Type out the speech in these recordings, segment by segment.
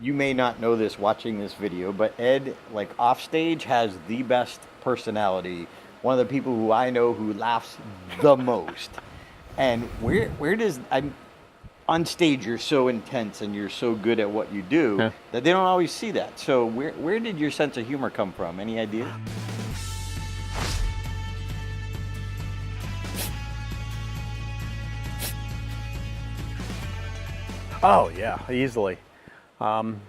you may not know this watching this video, but Ed, like off stage, has the best personality. One of the people who I know who laughs the most. And where does I'm on stage you're so intense and you're so good at what you do Yeah. that they don't always see that. So where did your sense of humor come from? Any ideas? Oh yeah, easily. Um,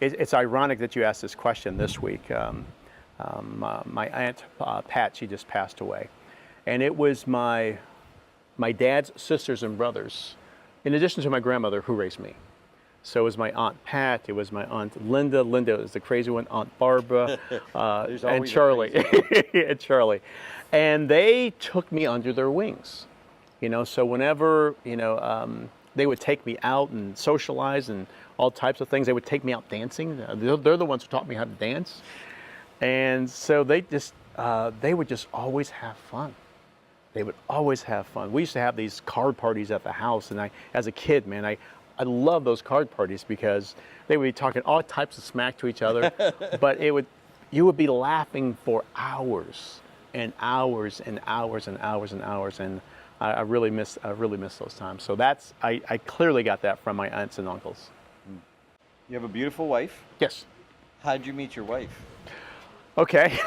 it's ironic that you asked this question this week. My aunt Pat, she just passed away, and it was my dad's sisters and brothers, in addition to my grandmother who raised me. So it was my aunt Pat, it was my aunt Linda. Linda is the crazy one, Aunt Barbara, There's and always a Charlie, crazy and Charlie, and they took me under their wings. You know, so whenever they would take me out and socialize and all types of things. They would take me out dancing. They're the ones who taught me how to dance, and so they would just always have fun. They would always have fun. We used to have these card parties at the house, and as a kid, man, I love those card parties because they would be talking all types of smack to each other, but you would be laughing for hours and hours and hours and hours and hours, and I really miss those times. So I clearly got that from my aunts and uncles. You have a beautiful wife. Yes. How'd you meet your wife? Okay.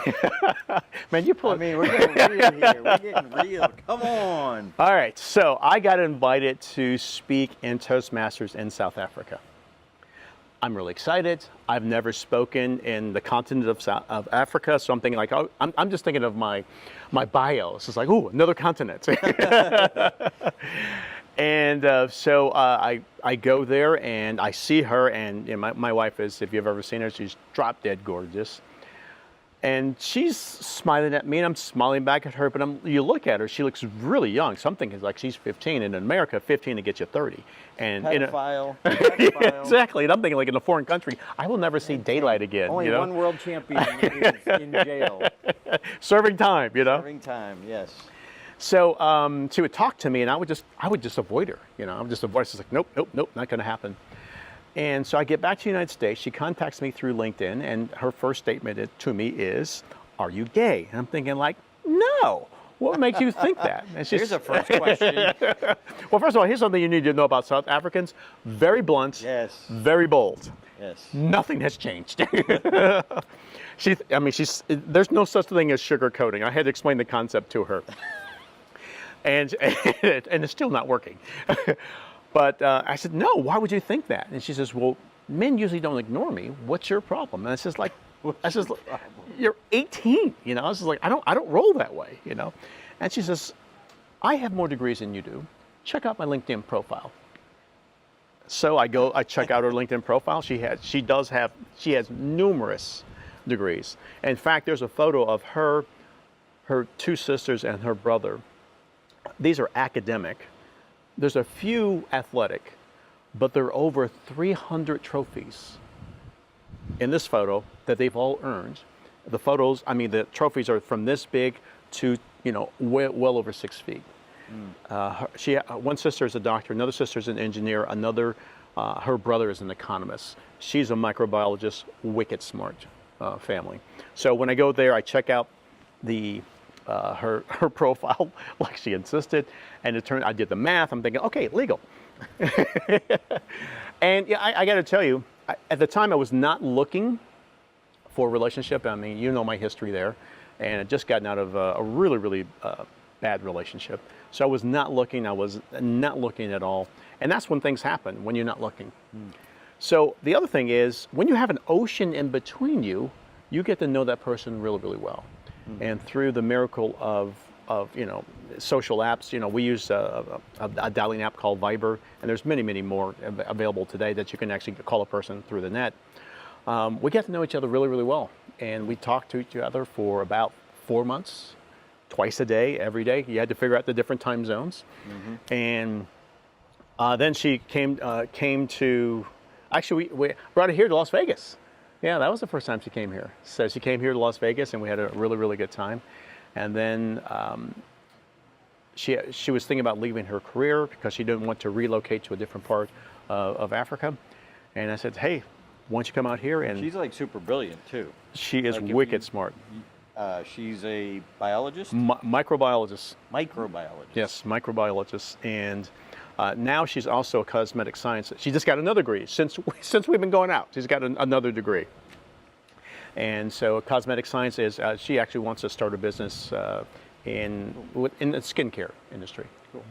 Man, you pull. I mean, we're getting real here. We're getting real. Come on. All right. So I got invited to speak in Toastmasters in South Africa. I'm really excited. I've never spoken in the continent of Africa, so I'm thinking like, oh, I'm just thinking of my bio. It's just like, ooh, another continent. And so I go there and I see her, and my wife is, if you've ever seen her, she's drop dead gorgeous. And she's smiling at me, and I'm smiling back at her. But you look at her; she looks really young. So I'm thinking like she's 15, and in America, 15 to get you 30. And Pedophile. Yeah, exactly. And I'm thinking like in a foreign country, I will never see daylight again. Only one world champion is in jail. Serving time, Serving time. Yes. So she would talk to me, and I would just avoid her. I would just avoid. It's like nope, not going to happen. And so I get back to the United States. She contacts me through LinkedIn, and her first statement to me is, "Are you gay?" And I'm thinking like, no. What makes you think that? And Here's the first question. Well, first of all, here's something you need to know about South Africans. Very blunt. Yes. Very bold. Yes. Nothing has changed. There's no such thing as sugarcoating. I had to explain the concept to her. And it's still not working. But I said, no, why would you think that? And she says, well, men usually don't ignore me. What's your problem? And I says, you're 18. I was just like, I don't roll that way, And she says, I have more degrees than you do. Check out my LinkedIn profile. So I check out her LinkedIn profile. She has numerous degrees. In fact, there's a photo of her two sisters and her brother. These are academic. There's a few athletic, but there are over 300 trophies in this photo that they've all earned. The trophies are from this big to, well over 6 feet. One sister is a doctor, another sister is an engineer, her brother is an economist. She's a microbiologist, wicked smart family. So when I go there, I check out her profile like she insisted, and I did the math. I'm thinking, okay, legal. And yeah, I got to tell you, at the time I was not looking for a relationship. I mean, my history there, and I'd just gotten out of a really, really bad relationship. So I was not looking. I was not looking at all. And that's when things happen, when you're not looking. So the other thing is, when you have an ocean in between you, you get to know that person really, really well. And through the miracle of social apps, we use a dialing app called Viber, and there's many, many more available today that you can actually call a person through the net. We get to know each other really, really well, and we talked to each other for about 4 months, twice a day, every day. You had to figure out the different time zones, and then she came to. Actually, we brought her here to Las Vegas. Yeah, that was the first time she came here. So she came here to Las Vegas, and we had a really, really good time. And then she was thinking about leaving her career because she didn't want to relocate to a different part of Africa. And I said, hey, why don't you come out here? And She's like super brilliant too. she is Like, if wicked you- smart. She's a biologist, Microbiologist. microbiologist. Yes, microbiologist. And now she's also a cosmetic science. She just got another degree since we've been going out. She's got another degree. And so cosmetic science is, she actually wants to start a business in the skincare industry. Cool.